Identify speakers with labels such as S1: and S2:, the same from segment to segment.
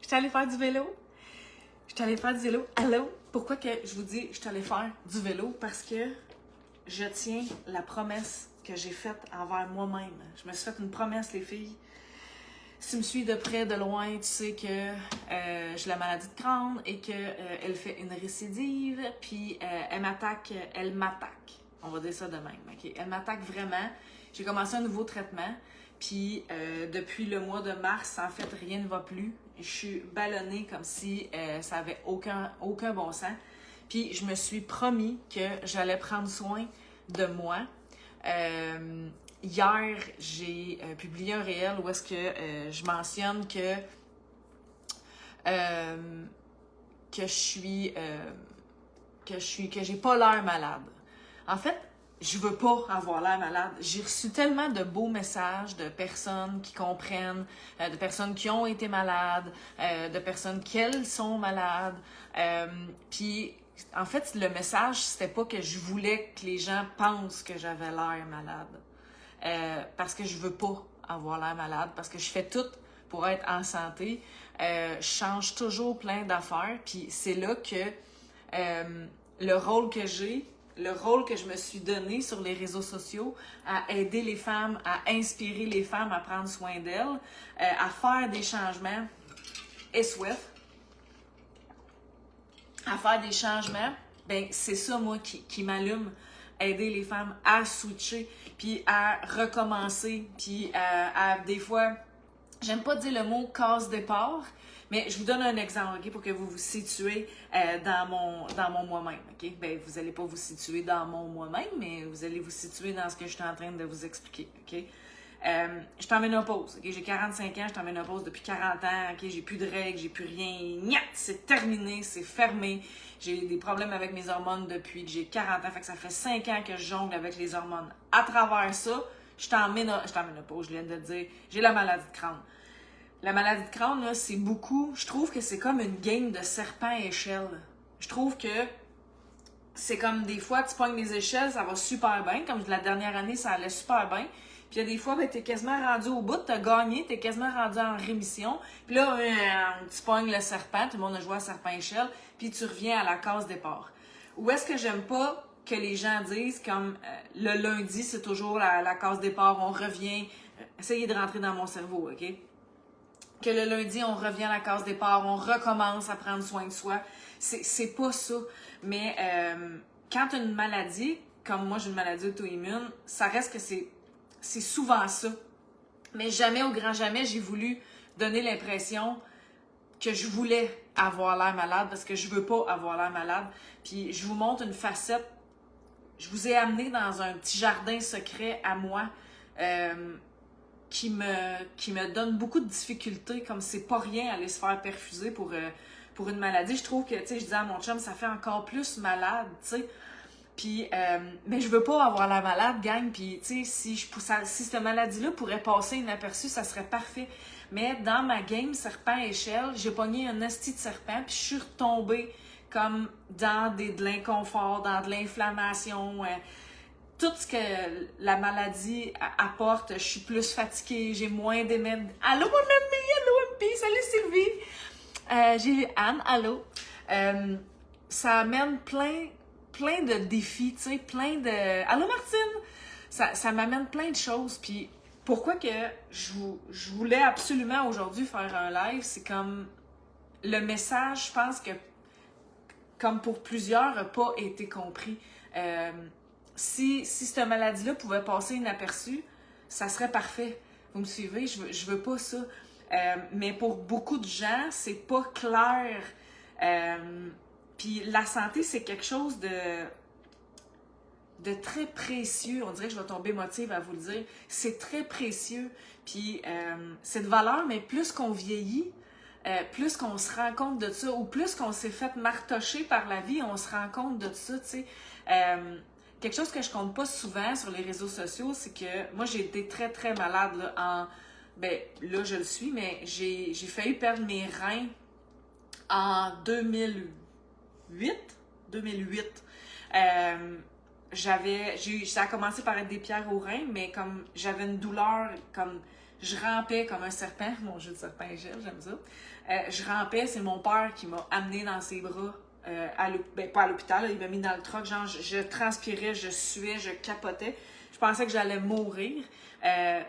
S1: J'étais allée faire du vélo. J'étais allée faire du vélo. Allô? Pourquoi que je vous dis je suis allée faire du vélo? Parce que je tiens la promesse que j'ai faite envers moi-même. Je me suis fait une promesse, les filles. Si tu me suis de près, de loin, tu sais que j'ai la maladie de Crohn et qu'elle fait une récidive, puis elle m'attaque. On va dire ça de même, ok? Elle m'attaque vraiment. J'ai commencé un nouveau traitement, puis depuis le mois de mars, en fait, rien ne va plus. Je suis ballonnée comme si ça avait aucun bon sens. Puis je me suis promis que j'allais prendre soin de moi. Hier, j'ai publié un réel où est-ce que je mentionne que j'ai pas l'air malade. En fait, je veux pas avoir l'air malade. J'ai reçu tellement de beaux messages de personnes qui comprennent, de personnes qui ont été malades, de personnes qui sont malades. Puis, en fait, le message, c'était pas que je voulais que les gens pensent que j'avais l'air malade. Parce que je veux pas avoir l'air malade, parce que je fais tout pour être en santé. Je change toujours plein d'affaires, puis c'est là que le rôle que je me suis donné sur les réseaux sociaux, à aider les femmes, à inspirer les femmes à prendre soin d'elles, à faire des changements, à faire des changements, ben c'est ça, moi, qui m'allume, aider les femmes à switcher, puis à recommencer, puis à des fois, j'aime pas dire le mot « casse-départ », mais je vous donne un exemple, OK, pour que vous vous situez dans mon moi-même, OK? Ben, vous allez pas vous situer dans mon moi-même, mais vous allez vous situer dans ce que je suis en train de vous expliquer, OK? Je suis en ménopause, OK? J'ai 45 ans, je suis en ménopause depuis 40 ans, OK? J'ai plus de règles, j'ai plus rien. Niat! C'est terminé, c'est fermé. J'ai des problèmes avec mes hormones depuis que j'ai 40 ans, fait que ça fait 5 ans que je jongle avec les hormones. À travers ça, je suis en ménopause, je viens de le dire, j'ai la maladie de Crohn. La maladie de Crohn, là, c'est beaucoup, je trouve que c'est comme une game de serpent à échelle. Je trouve que c'est comme des fois, tu pognes des échelles, ça va super bien, comme la dernière année, ça allait super bien. Puis il y a des fois, ben, t'es quasiment rendu au bout, t'as gagné, t'es quasiment rendu en rémission. Puis là, tu pognes le serpent, tout le monde a joué à serpent-échelle, puis tu reviens à la case départ. Où est-ce que j'aime pas que les gens disent, comme le lundi, c'est toujours la case départ, on revient, essayez de rentrer dans mon cerveau, OK? Que le lundi, on revient à la case départ, on recommence à prendre soin de soi. C'est pas ça. Mais quand tu as une maladie, comme moi j'ai une maladie auto-immune, ça reste que c'est souvent ça. Mais jamais, au grand jamais, j'ai voulu donner l'impression que je voulais avoir l'air malade parce que je veux pas avoir l'air malade. Puis je vous montre une facette. Je vous ai amené dans un petit jardin secret à moi. Qui me donne beaucoup de difficultés, comme c'est pas rien aller se faire perfuser pour une maladie. Je trouve que, tu sais, je disais à mon chum, ça fait encore plus malade, tu sais. Puis, mais je veux pas avoir la malade, gang, puis, tu sais, si cette maladie-là pourrait passer inaperçue, ça serait parfait. Mais dans ma game serpent-échelle, j'ai pogné un asti de serpent, puis je suis retombée comme dans de l'inconfort, dans de l'inflammation, tout ce que la maladie apporte. Je suis plus fatiguée, j'ai moins d'énergie. Allô mon ami, allô MP, salut Sylvie. J'ai Anne, allô. Ça amène plein de défis, tu sais, plein de... Allô Martine! Ça m'amène plein de choses, puis pourquoi que je voulais absolument aujourd'hui faire un live, c'est comme le message, je pense que comme pour plusieurs, n'a pas été compris. Si cette maladie-là pouvait passer inaperçue, ça serait parfait. Vous me suivez? Je veux pas ça. Mais pour beaucoup de gens, c'est pas clair. Puis la santé, c'est quelque chose de très précieux. On dirait que je vais tomber émotive à vous le dire. C'est très précieux. Puis c'est de valeur, mais plus qu'on vieillit, plus qu'on se rend compte de ça, ou plus qu'on s'est fait martocher par la vie, on se rend compte de ça, tu sais. Quelque chose que je compte pas souvent sur les réseaux sociaux, c'est que moi, j'ai été très, très malade là, ben, là, je le suis, mais j'ai failli perdre mes reins en 2008. Ça a commencé par être des pierres aux reins, mais comme j'avais une douleur, comme je rampais comme un serpent, mon jeu de serpent échelle, j'aime ça. Je rampais, c'est mon père qui m'a amené dans ses bras, pas à l'hôpital, il m'a mis dans le truck, genre je transpirais, je suais, je capotais. Je pensais que j'allais mourir.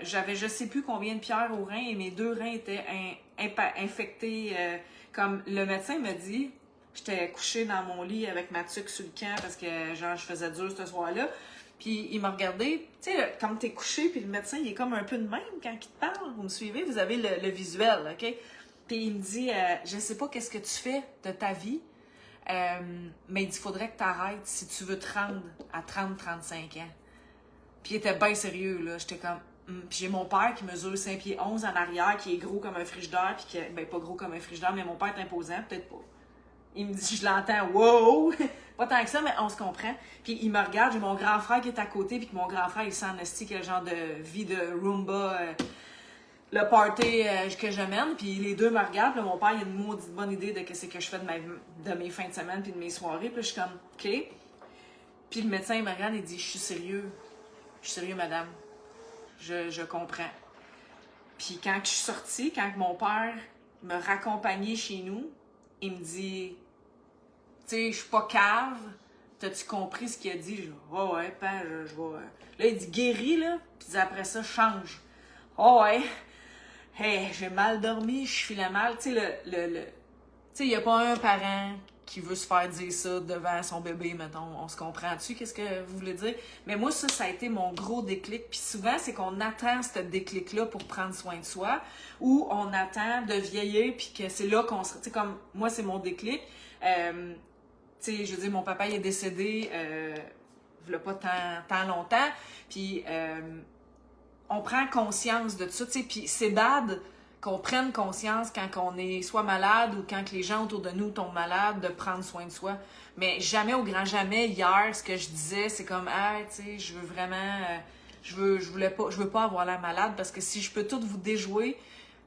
S1: J'avais je sais plus combien de pierres aux reins et mes 2 reins étaient infectés. Comme le médecin m'a dit, j'étais couchée dans mon lit avec ma tuque sur le camp parce que genre je faisais dur ce soir-là. Puis il m'a regardé, tu sais, comme t'es couché, puis le médecin, il est comme un peu de même quand il te parle. Vous me suivez? Vous avez le visuel, OK? Puis il me dit, je sais pas qu'est-ce que tu fais de ta vie, mais il dit, faudrait que tu arrêtes si tu veux te rendre à 30-35 ans. Puis il était bien sérieux, là. J'étais comme... Puis j'ai mon père qui mesure 5 pieds 11 en arrière, qui est gros comme un frigidaire, puis qui ben pas gros comme un frigidaire, mais mon père est imposant, peut-être pas. Il me dit, je l'entends, wow! Pas tant que ça, mais on se comprend. Puis il me regarde, j'ai mon grand frère qui est à côté, puis que mon grand frère, il s'en estique quel genre de vie de Roomba, le party que je mène. Puis les deux me regardent, puis là, mon père, il a une maudite bonne idée de ce que je fais de mes fins de semaine, puis de mes soirées. Puis là, je suis comme, OK. Puis le médecin, il me regarde et dit, je suis sérieux, madame. Je comprends. Puis quand je suis sortie, quand mon père me raccompagnait chez nous, il me dit, tu sais, je suis pas cave. T'as-tu compris ce qu'il a dit? Je dis, oh ouais, père, je vais. Là, il dit guéris, là. Puis après ça, change. Oh ouais. Hey, j'ai mal dormi, je filais mal. Tu sais, tu sais, il n'y a pas un parent qui veut se faire dire ça devant son bébé, mettons. On se comprend-tu? Qu'est-ce que vous voulez dire? Mais moi, ça a été mon gros déclic. Puis souvent, c'est qu'on attend ce déclic-là pour prendre soin de soi, ou on attend de vieillir, puis que c'est là qu'on se... Tu sais, comme moi, c'est mon déclic. Tu sais, je veux dire, mon papa, il est décédé il n'y a pas tant longtemps. Puis on prend conscience de tout ça, tu sais. Puis c'est bad qu'on prenne conscience quand on est soit malade ou quand les gens autour de nous tombent malades, de prendre soin de soi. Mais jamais, au grand jamais, hier, ce que je disais, c'est comme, ah, tu sais, je veux vraiment, je veux pas avoir l'air malade, parce que si je peux tout vous déjouer,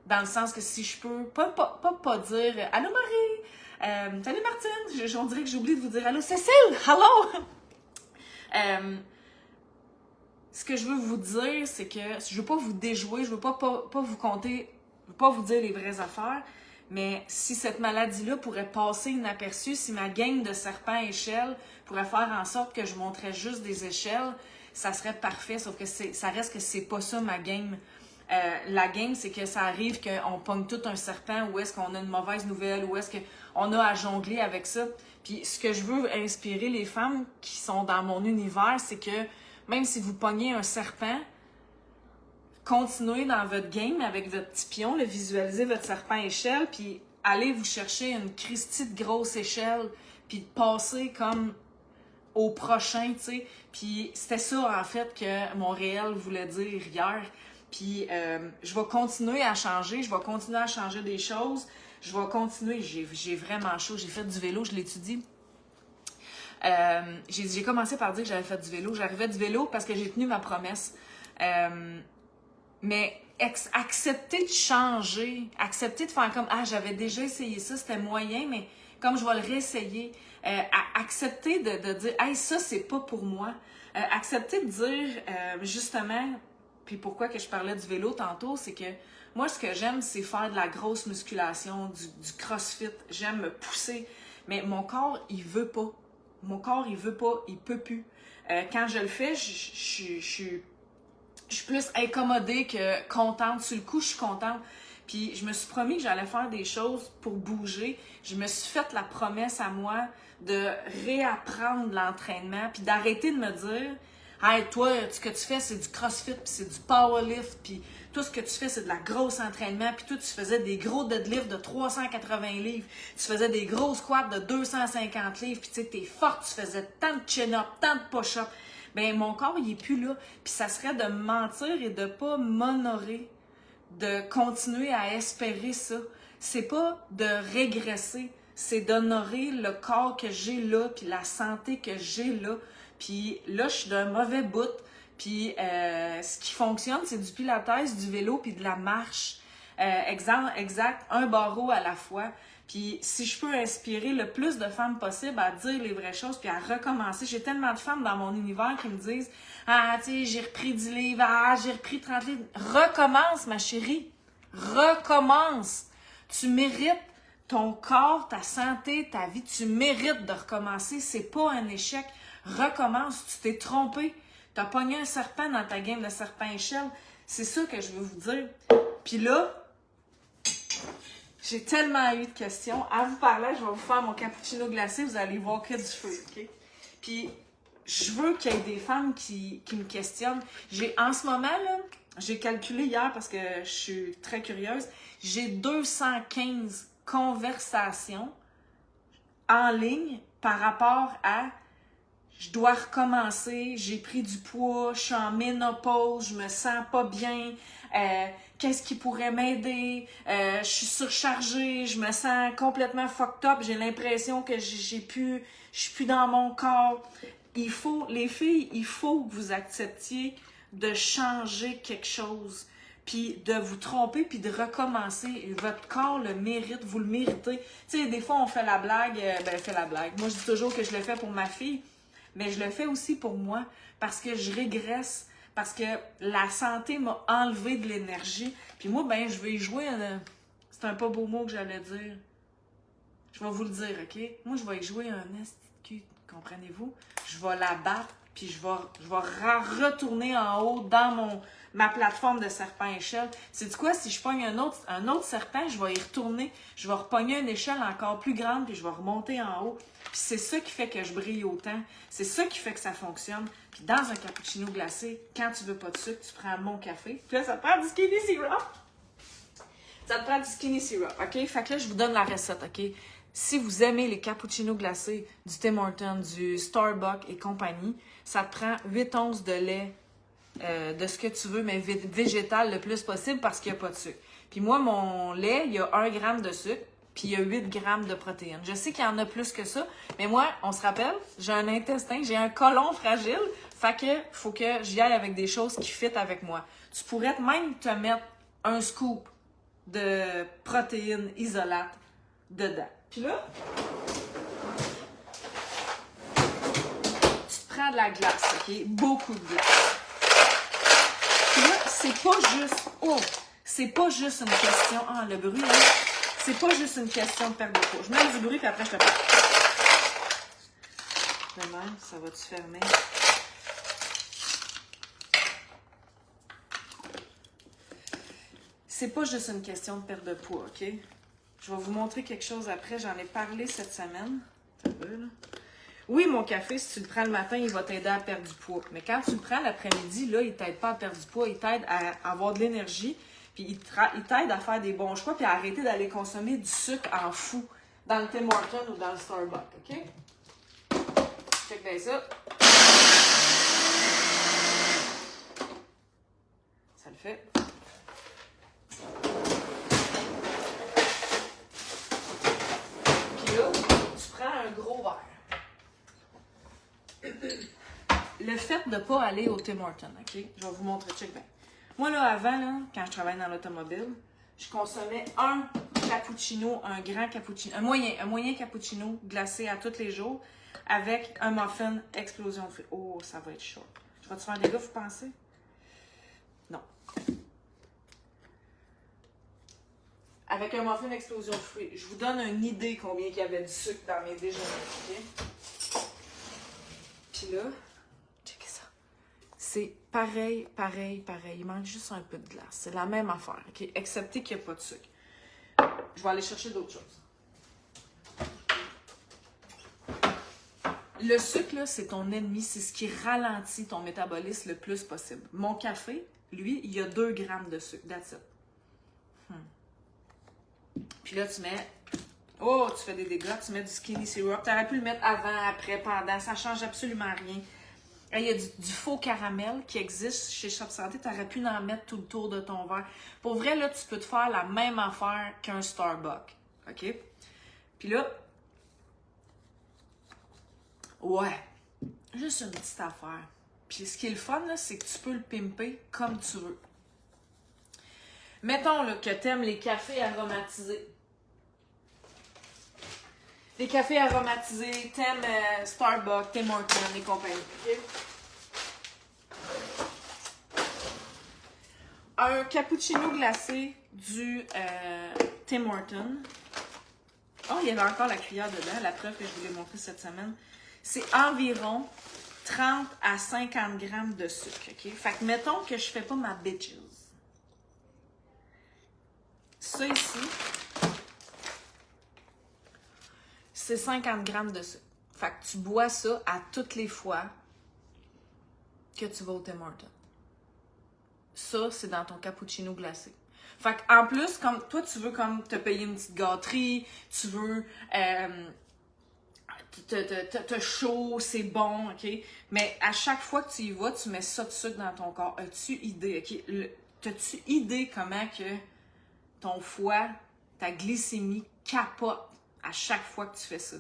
S1: dans le sens que si je peux, pas dire, allô Marie, salut Martine, on dirait que j'ai oublié de vous dire, allô Cécile, hello! Ce que je veux vous dire, c'est que je veux pas vous déjouer, je veux pas vous compter, je veux pas vous dire les vraies affaires, mais si cette maladie-là pourrait passer inaperçue, si ma gang de serpents échelles pourrait faire en sorte que je montrais juste des échelles, ça serait parfait, sauf que ça reste que c'est pas ça ma game. La game, c'est que ça arrive qu'on pogne tout un serpent, ou est-ce qu'on a une mauvaise nouvelle, ou est-ce qu'on a à jongler avec ça. Puis ce que je veux inspirer les femmes qui sont dans mon univers, c'est que même si vous pognez un serpent, continuez dans votre game avec votre petit pion, visualisez votre serpent échelle, puis allez vous chercher une Christie de grosse échelle, puis passer comme au prochain, tu sais. Puis c'était ça, en fait, que mon réel voulait dire hier. Puis je vais continuer à changer, je vais continuer à changer des choses, je vais continuer, j'ai vraiment chaud, j'ai fait du vélo, je l'étudie. J'ai commencé par dire que j'avais fait du vélo. J'arrivais du vélo parce que j'ai tenu ma promesse. Mais accepter de changer, accepter de faire comme, ah, j'avais déjà essayé ça, c'était moyen, mais comme je vais le réessayer. Accepter de dire, hey, ça, c'est pas pour moi. Accepter de dire, justement, puis pourquoi que je parlais du vélo tantôt, c'est que moi, ce que j'aime, c'est faire de la grosse musculation, du crossfit. J'aime me pousser. Mais mon corps, il veut pas. Mon corps, il veut pas, il peut plus. Quand je le fais, je suis plus incommodée que contente. Sur le coup, je suis contente. Puis je me suis promis que j'allais faire des choses pour bouger. Je me suis fait la promesse à moi de réapprendre l'entraînement, puis d'arrêter de me dire « Hey, toi, ce que tu fais, c'est du crossfit, puis c'est du powerlift, puis tout ce que tu fais, c'est de la grosse entraînement, puis toi, tu faisais des gros deadlifts de 380 livres, tu faisais des gros squats de 250 livres, puis tu sais, t'es forte, tu faisais tant de chin-up, tant de push-up. » Ben mon corps, il est plus là. Puis ça serait de me mentir et de pas m'honorer, de continuer à espérer ça. C'est pas de régresser, c'est d'honorer le corps que j'ai là, puis la santé que j'ai là. Puis là, je suis d'un mauvais bout. Puis ce qui fonctionne, c'est du pilates, du vélo, puis de la marche. exact, un barreau à la fois. Puis si je peux inspirer le plus de femmes possible à dire les vraies choses puis à recommencer. J'ai tellement de femmes dans mon univers qui me disent « Ah, tu sais, j'ai repris 10 livres, ah, j'ai repris 30 livres. » Recommence, ma chérie. Recommence. Tu mérites ton corps, ta santé, ta vie. Tu mérites de recommencer. C'est pas un échec. Recommence. Tu t'es trompé. Tu as pogné un serpent dans ta game de serpent-échelle. C'est ça que je veux vous dire. Puis là, j'ai tellement eu de questions. À vous parler, je vais vous faire mon cappuccino glacé. Vous allez voir que du feu, OK? Puis, je veux qu'il y ait des femmes qui me questionnent. En ce moment, là, j'ai calculé hier parce que je suis très curieuse. J'ai 215 conversations en ligne par rapport à je dois recommencer, j'ai pris du poids, je suis en ménopause, je me sens pas bien, qu'est-ce qui pourrait m'aider, je suis surchargée, je me sens complètement fucked up, j'ai l'impression que je suis plus dans mon corps. Les filles, il faut que vous acceptiez de changer quelque chose, puis de vous tromper, puis de recommencer. Votre corps le mérite, vous le méritez. Tu sais, des fois, on fait la blague, fait la blague. Moi, je dis toujours que je le fais pour ma fille, mais je le fais aussi pour moi parce que je régresse, parce que la santé m'a enlevé de l'énergie. Puis moi, ben, je vais y jouer. C'est un pas beau mot que j'allais dire. Je vais vous le dire, OK? Moi, je vais y jouer un esti, comprenez-vous? Je vais la battre, puis je vais retourner en haut dans ma plateforme de serpent-échelle. C'est quoi? Si je pogne un autre serpent, je vais y retourner. Je vais repogner une échelle encore plus grande, puis je vais remonter en haut. Puis c'est ça qui fait que je brille autant. C'est ça qui fait que ça fonctionne. Puis dans un cappuccino glacé, quand tu veux pas de sucre, tu prends mon café. Puis là, ça te prend du skinny syrup. Ça te prend du skinny syrup, OK? Fait que là, je vous donne la recette, OK? Si vous aimez les cappuccinos glacés du Tim Hortons, du Starbucks et compagnie, ça te prend 8 onces de lait de ce que tu veux, mais végétal le plus possible parce qu'il n'y a pas de sucre. Puis moi, mon lait, il y a 1 gramme de sucre, puis il y a 8 grammes de protéines. Je sais qu'il y en a plus que ça, mais moi, on se rappelle, j'ai un intestin, j'ai un côlon fragile, fait que faut que j'y aille avec des choses qui fitent avec moi. Tu pourrais même te mettre un scoop de protéines isolates dedans. Puis là, tu te prends de la glace, OK? Beaucoup de glace. Puis là, c'est pas juste une question... Ah, le bruit, là. C'est pas juste une question de perte de poids. Je mets du bruit, puis après, je te parle. De même, ça va-tu fermer? C'est pas juste une question de perte de poids, OK? Je vais vous montrer quelque chose après. J'en ai parlé cette semaine. Ça veut, là. Oui, mon café, si tu le prends le matin, il va t'aider à perdre du poids. Mais quand tu le prends l'après-midi, là, il t'aide pas à perdre du poids. Il t'aide à avoir de l'énergie. Puis il t'aide à faire des bons choix. Puis à arrêter d'aller consommer du sucre en fou dans le Tim Hortons ou dans le Starbucks. OK? Check bien ça. Ça le fait. Puis là, tu prends un gros verre. Le fait de ne pas aller au Tim Hortons, OK? Je vais vous montrer, check bien. Moi, là, avant, là, quand je travaillais dans l'automobile, je consommais un cappuccino, un grand cappuccino, un moyen cappuccino glacé à tous les jours avec un muffin explosion de fruits. Oh, ça va être chaud. Je vais-tu faire des gars, vous pensez? Non. Avec un muffin explosion de fruits. Je vous donne une idée combien il y avait de sucre dans mes déjeuners, OK? Puis là, checkez ça. C'est pareil. Il manque juste un peu de glace. C'est la même affaire, OK? Excepté qu'il n'y a pas de sucre. Je vais aller chercher d'autres choses. Le sucre, là, c'est ton ennemi. C'est ce qui ralentit ton métabolisme le plus possible. Mon café, lui, il y a 2 grammes de sucre. That's it. Puis là, tu mets... Oh, tu fais des dégâts. Tu mets du skinny syrup. Tu aurais pu le mettre avant, après, pendant. Ça ne change absolument rien. Il y a du faux caramel qui existe chez Shop Santé. Tu aurais pu en mettre tout le tour de ton verre. Pour vrai, là, tu peux te faire la même affaire qu'un Starbucks. OK? Puis là... Ouais. Juste une petite affaire. Puis ce qui est le fun, là, c'est que tu peux le pimper comme tu veux. Mettons là, que tu aimes les cafés aromatisés. Les cafés aromatisés, t'aimes Starbucks, Tim Hortons et compagnie. Okay? Un cappuccino glacé du Tim Hortons. Oh, il y avait encore la cuillère dedans, la preuve que je vous l'ai montré cette semaine. C'est environ 30 à 50 grammes de sucre, OK? Fait que mettons que je fais pas ma bitches. Ça ici, c'est 50 grammes de sucre. Fait que tu bois ça à toutes les fois que tu vas au Tim Hortons. Ça, c'est dans ton cappuccino glacé. Fait qu'en plus, comme toi, tu veux comme te payer une petite gâterie, tu veux te chaud, c'est bon, OK? Mais à chaque fois que tu y vas, tu mets ça de sucre dans ton corps. As-tu idée, OK? As-tu idée comment que ton foie, ta glycémie capote à chaque fois que tu fais ça?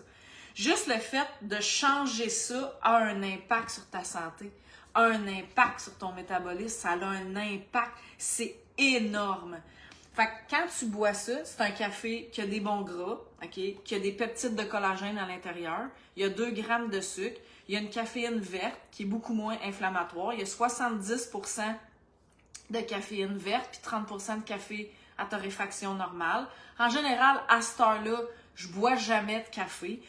S1: Juste le fait de changer ça a un impact sur ta santé, a un impact sur ton métabolisme, ça a un impact, c'est énorme. Fait que quand tu bois ça, c'est un café qui a des bons gras, OK? Qui a des peptides de collagène à l'intérieur. Il y a 2 grammes de sucre. Il y a une caféine verte qui est beaucoup moins inflammatoire. Il y a 70% de caféine verte puis 30% de café à torréfaction normale. En général, à cette heure-là, je bois jamais de café.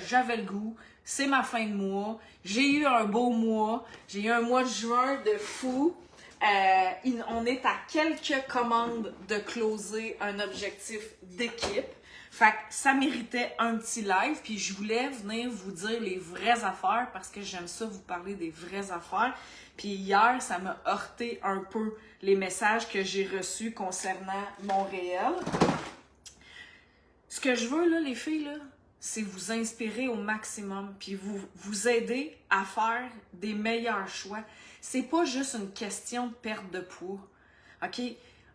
S1: J'avais le goût. C'est ma fin de mois. J'ai eu un beau mois. J'ai eu un mois de juin de fou. On est à quelques commandes de closer un objectif d'équipe. Fait que ça méritait un petit live, puis je voulais venir vous dire les vraies affaires parce que j'aime ça vous parler des vraies affaires. Puis hier, ça m'a heurté un peu les messages que j'ai reçus concernant Montréal. Ce que je veux, là, les filles, là, c'est vous inspirer au maximum, puis vous aider à faire des meilleurs choix. C'est pas juste une question de perte de poids, OK?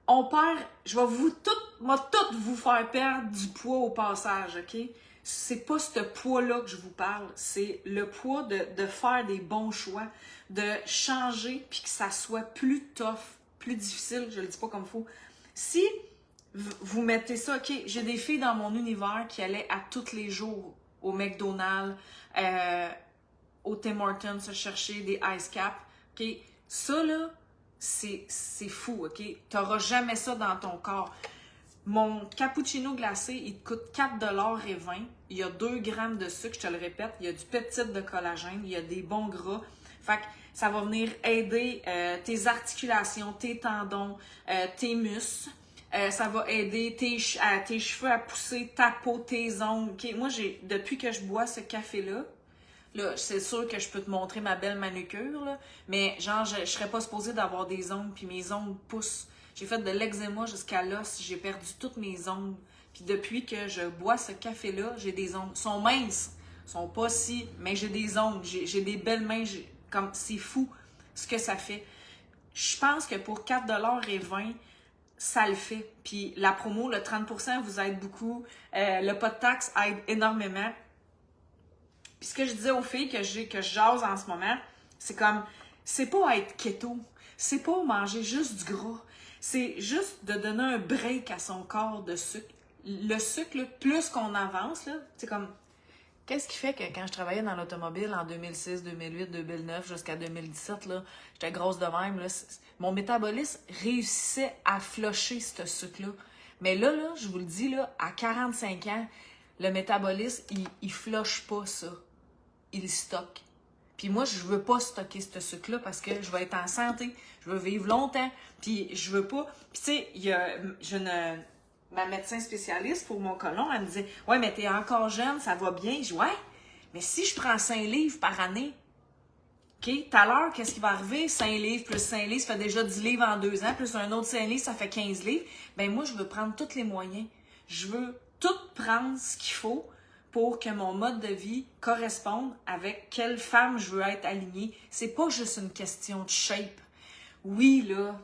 S1: On perd, je vais tout vous faire perdre du poids au passage, OK? C'est pas ce poids-là que je vous parle, c'est le poids de faire des bons choix, de changer, puis que ça soit plus tough, plus difficile, je le dis pas comme il faut. Si vous mettez ça, OK, j'ai des filles dans mon univers qui allaient à tous les jours au McDonald's, au Tim Hortons se chercher des Ice Cap, OK? Ça, là, c'est fou, OK? T'auras jamais ça dans ton corps. Mon cappuccino glacé, il te coûte 4,20 $. Il y a 2 grammes de sucre, je te le répète. Il y a du peptide de collagène, il y a des bons gras. Fait que ça va venir aider tes articulations, tes tendons, tes muscles. Ça va aider tes cheveux à pousser, ta peau, tes ongles. Okay? Moi, depuis que je bois ce café-là, là, c'est sûr que je peux te montrer ma belle manucure, là, mais genre, je serais pas supposée d'avoir des ongles, puis mes ongles poussent. J'ai fait de l'eczéma jusqu'à l'os, j'ai perdu toutes mes ongles. Puis depuis que je bois ce café-là, j'ai des ongles. Ils sont minces, ils sont pas si, mais j'ai des ongles, j'ai des belles mains, comme c'est fou ce que ça fait. Je pense que pour 4,20 $, ça le fait. Puis la promo, le 30% vous aide beaucoup. Le pas de taxe aide énormément. Puis ce que je disais aux filles que je jase en ce moment, c'est comme, c'est pas être keto, c'est pas manger juste du gras, c'est juste de donner un break à son corps de sucre. Le sucre, là, plus qu'on avance, là, c'est comme, qu'est-ce qui fait que quand je travaillais dans l'automobile en 2006, 2008, 2009 jusqu'à 2017, là, j'étais grosse de même, là, mon métabolisme réussissait à flusher ce sucre-là. Mais là, je vous le dis, là, à 45 ans, le métabolisme, il flush pas ça. Il stocke. Puis moi, je veux pas stocker ce sucre-là parce que je veux être en santé, je veux vivre longtemps, puis je veux pas... Puis tu sais, ma médecin spécialiste pour mon côlon, elle me disait « Ouais, mais t'es encore jeune, ça va bien. » Je dis « Ouais, mais si je prends 5 livres par année, OK, tout à l'heure, qu'est-ce qui va arriver? 5 livres plus 5 livres, ça fait déjà 10 livres en 2 ans, plus un autre 5 livres, ça fait 15 livres. Ben moi, je veux prendre tous les moyens. Je veux tout prendre ce qu'il faut pour que mon mode de vie corresponde avec quelle femme je veux être alignée. C'est pas juste une question de shape. Oui, là,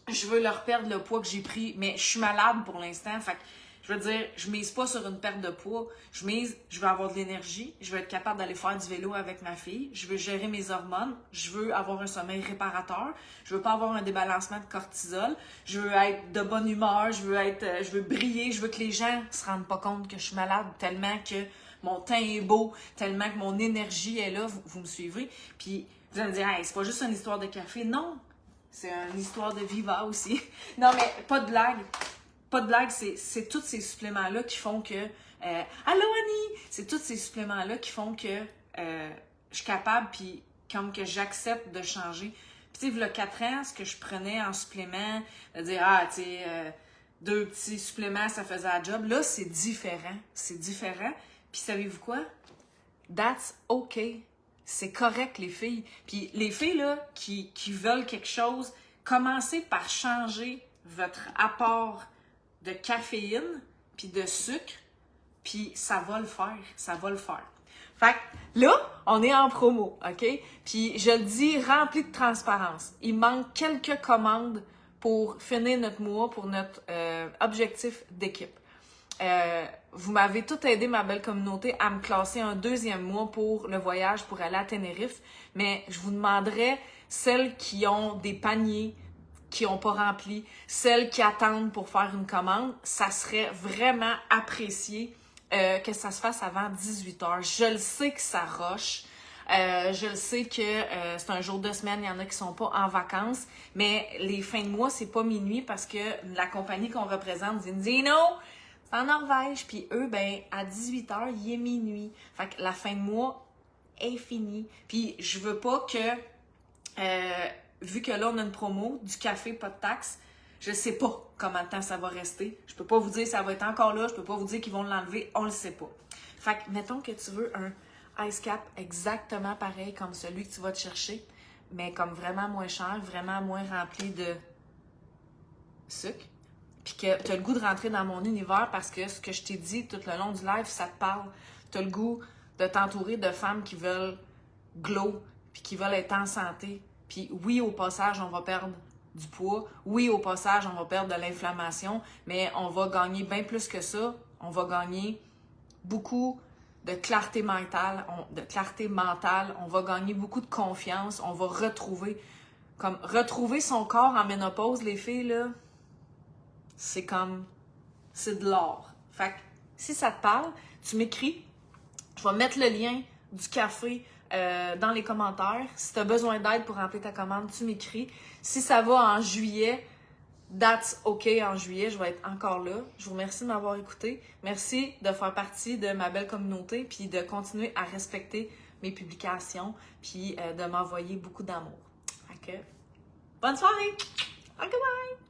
S1: je veux leur perdre le poids que j'ai pris, mais je suis malade pour l'instant. Fait que Je veux dire, je mise pas sur une perte de poids. Je veux avoir de l'énergie. Je veux être capable d'aller faire du vélo avec ma fille. Je veux gérer mes hormones. Je veux avoir un sommeil réparateur. Je veux pas avoir un débalancement de cortisol. Je veux être de bonne humeur. Je veux briller. Je veux que les gens se rendent pas compte que je suis malade tellement que mon teint est beau, tellement que mon énergie est là. Vous me suivez? Puis, vous allez me dire, hey, c'est pas juste une histoire de café. Non! C'est une histoire de Viva aussi. Non, mais pas de blague. Pas de blague, c'est tous ces suppléments-là qui font que... Allô, Annie! C'est tous ces suppléments-là qui font que je suis capable, puis comme que j'accepte de changer. Puis, tu sais, il y a 4 ans, ce que je prenais en supplément, de dire, tu sais, 2 petits suppléments, ça faisait la job. Là, c'est différent. C'est différent. Puis, savez-vous quoi? That's okay. C'est correct, les filles. Puis, les filles, là, qui veulent quelque chose, commencez par changer votre apport de caféine, puis de sucre, puis ça va le faire, ça va le faire. Fait que là, on est en promo, OK? Puis je le dis, rempli de transparence. Il manque quelques commandes pour finir notre mois, pour notre objectif d'équipe. Vous m'avez tout aidé, ma belle communauté, à me classer un 2e mois pour le voyage pour aller à Tenerife, mais je vous demanderais, celles qui ont des paniers qui n'ont pas rempli, celles qui attendent pour faire une commande, ça serait vraiment apprécié que ça se fasse avant 18h. Je le sais que ça roche. Je le sais que c'est un jour de semaine, il y en a qui sont pas en vacances, mais les fins de mois, c'est pas minuit parce que la compagnie qu'on représente, Zinzino, c'est en Norvège, puis eux, ben à 18h, il est minuit. Fait que la fin de mois est finie. Puis je veux pas que... vu que là, on a une promo, du café, pas de taxe, je sais pas combien de temps ça va rester. Je peux pas vous dire ça va être encore là, je peux pas vous dire qu'ils vont l'enlever, on le sait pas. Fait que, mettons que tu veux un Ice Cap exactement pareil comme celui que tu vas te chercher, mais comme vraiment moins cher, vraiment moins rempli de sucre, puis que tu as le goût de rentrer dans mon univers parce que ce que je t'ai dit tout le long du live, ça te parle. Tu as le goût de t'entourer de femmes qui veulent glow, puis qui veulent être en santé. Puis oui, au passage, on va perdre du poids. Oui, au passage, on va perdre de l'inflammation, mais on va gagner bien plus que ça. On va gagner beaucoup de clarté mentale. On va gagner beaucoup de confiance. On va retrouver son corps en ménopause, les filles, là, c'est de l'or. Fait que si ça te parle, tu m'écris. Je vais mettre le lien du café dans les commentaires. Si tu as besoin d'aide pour remplir ta commande, tu m'écris. Si ça va en juillet, that's OK en juillet, je vais être encore là. Je vous remercie de m'avoir écouté. Merci de faire partie de ma belle communauté puis de continuer à respecter mes publications puis de m'envoyer beaucoup d'amour. Fait que, bonne soirée! Bye bye!